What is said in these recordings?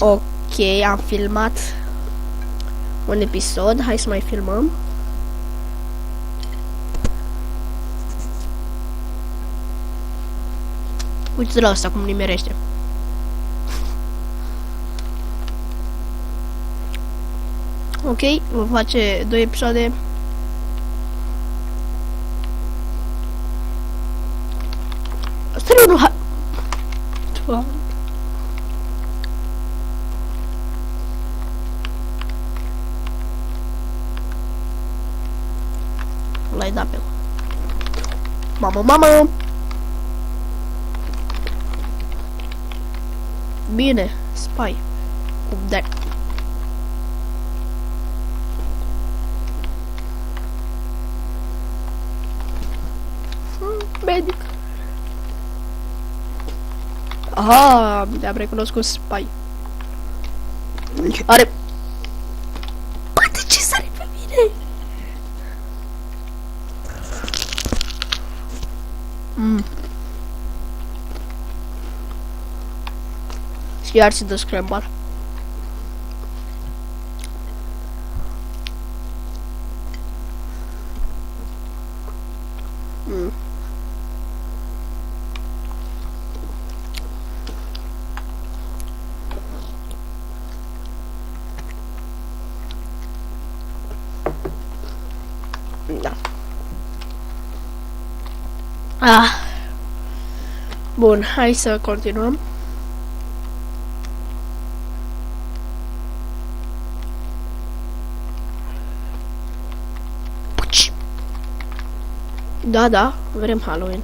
Ok, am filmat un episod, hai să mai filmăm. Uite la asta cum nimerește. Ok, vom face 2 episoade. Asta nu ha... L-ai dat pe mamă. Bine, spy. Cum de? Medic. Aha, te-am recunoscut spy. Are... Bă, de ce sari pe mine? Și iar ți dă scramble. Da. Bun, hai să continuăm. Da, vrem Halloween.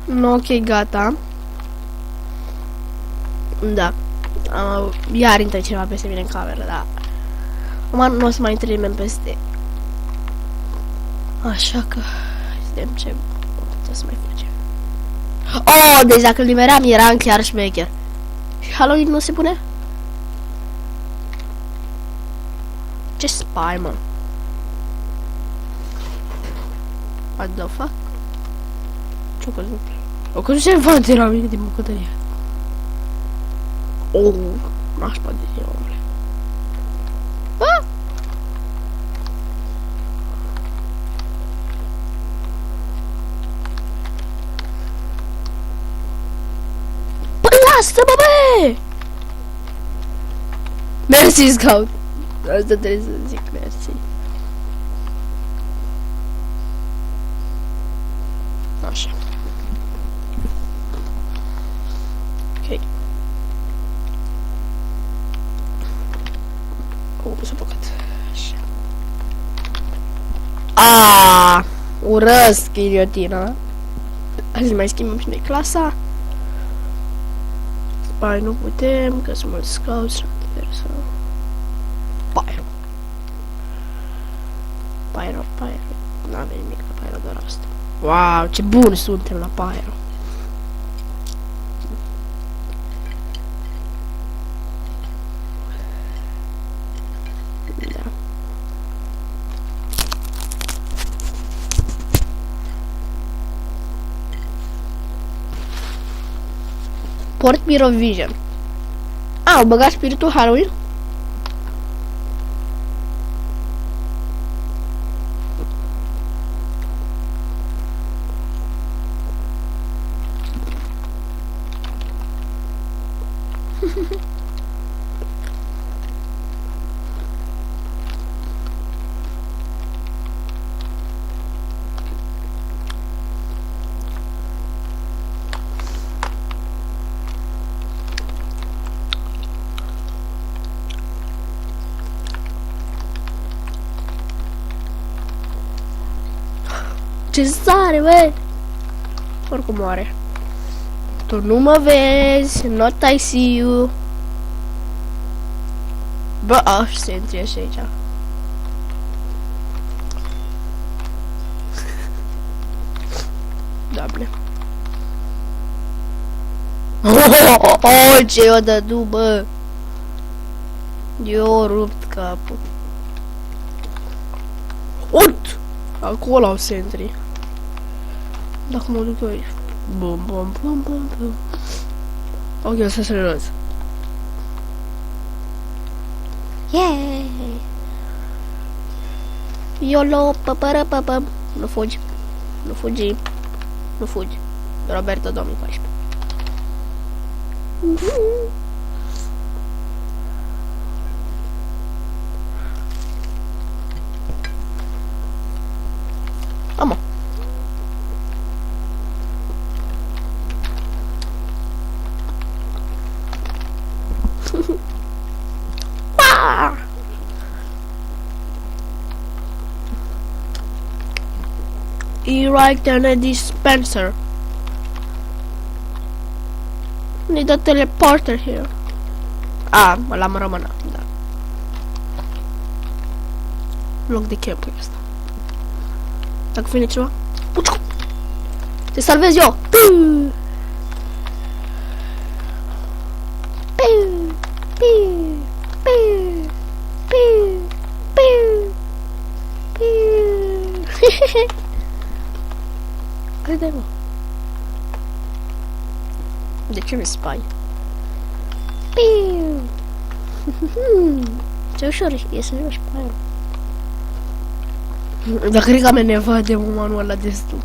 No, ok, gata. Da. Iar intră cineva peste mine în cameră, da. Acum nu o să mai intre nimeni peste. Așa că... Vedem ce putem să mai facem. Oh, deci dacă îl nimeream eram chiar șmecher. Și Halloween nu se pune? Ce spy, mă? What the fuck? Ce-o căzut? O căzut ceva de la mine din bucătărie. Oh, nașpa de zi, omule. Ah! Păi lasă-mă, bă! Mersi, Scout! Asta trebuie să zic mersi. Așa. Ok. S-a păcat. Așa. Aaaa! Urăsc idiotina. Hai să mai schimbăm și noi clasa. Spy nu putem, că sunt mulți scouts și să... Pyro. N-avem nimic la Pyro, doar asta. Wow, ce buni suntem la Pyro. Da. Port Pyrovision. Au băgat spiritul Halloween? Ce sare, bă! Oricum moare. Tu nu mă vezi, not I see you. Bă, aș se intre și aici. Doamne. Oh, ce o dădu, bă! Eu rupt capul. Ut! Acolo au sentry. Dacă mă duc eu aici. Bum, bum, bum, bum, bum. Ok, o să accelerez. Yay! YOLO, păpărăpăpăm. Nu fugi. Nu fugi. Nu fugi. Roberto 2014. Ama. E-right and a dispenser. Need a teleporter here. Ah, l-am rămânat, da. Loc de camp ăsta. Dacă vine ceva, te salvez eu. Haide, mă. De ce mi spai? Ce ușor e să joci pe aia. Dar cred că am nevoie de umanul ăla destul.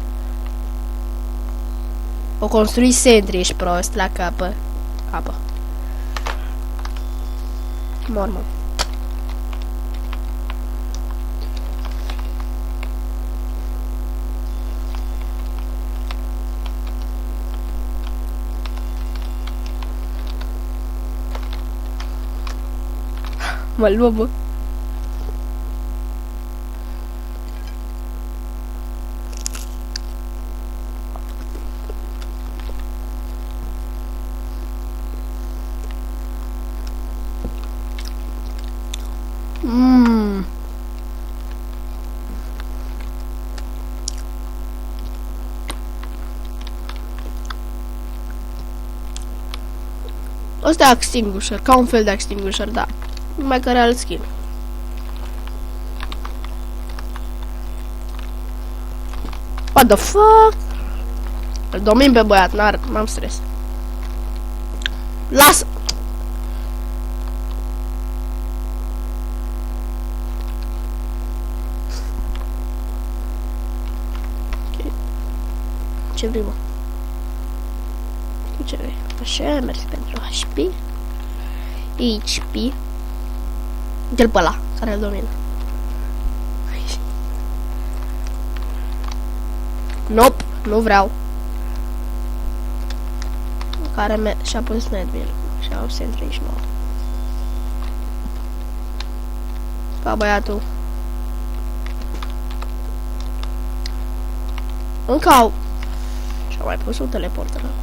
O construi sentri, ești prost la capă. Apă. Mor, mă. Mă luă, bă. Ăsta e extinguisher, ca un fel de extinguisher, da. Numai care alt skin. What the fuck? Îl domin pe băiat, n-am stres. Lasă! Okay. Ce vrei, mă? Ce vrei? Așa, mergi pentru HP. HP. Uite-l pe ăla, care îl domină. Nope, nu vreau. Care și-a pus Nedville. Și-a 139. Pa, băiatul. Încă au. Și-a mai pus un teleporter acolo.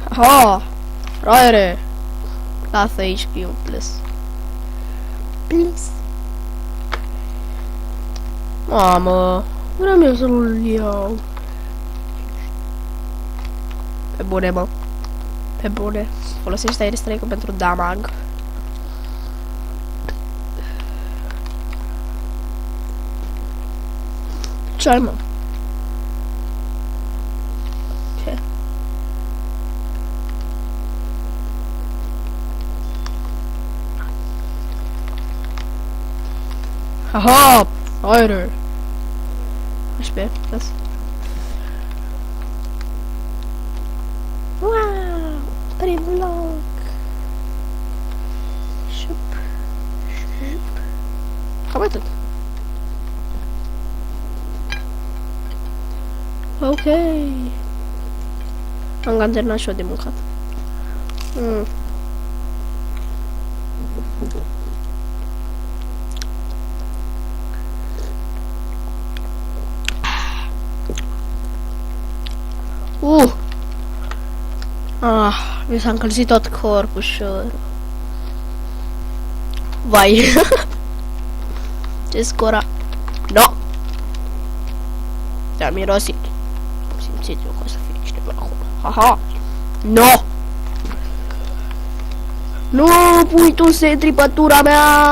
Aha! Fraiere! Lasă HP-ul, please. Please. Mamă! Vreau eu să-l iau. Pe bune, mă. Pe bune. Folosește aer strike pentru damage. Ce-ai, mă? Ce? Haha! Aer! HP, plus. Wow! Primul loc! Șup! Șup! Cam atât. Ok. Am terminat și eu de mâncat. Mi s-a încălzit tot corpul ușor. Vai. Ce scora. No. Te-am mirosit. Am simțit eu că o să fie cineva acolo. Haha. No. Nu pui tu sentri pe tura mea.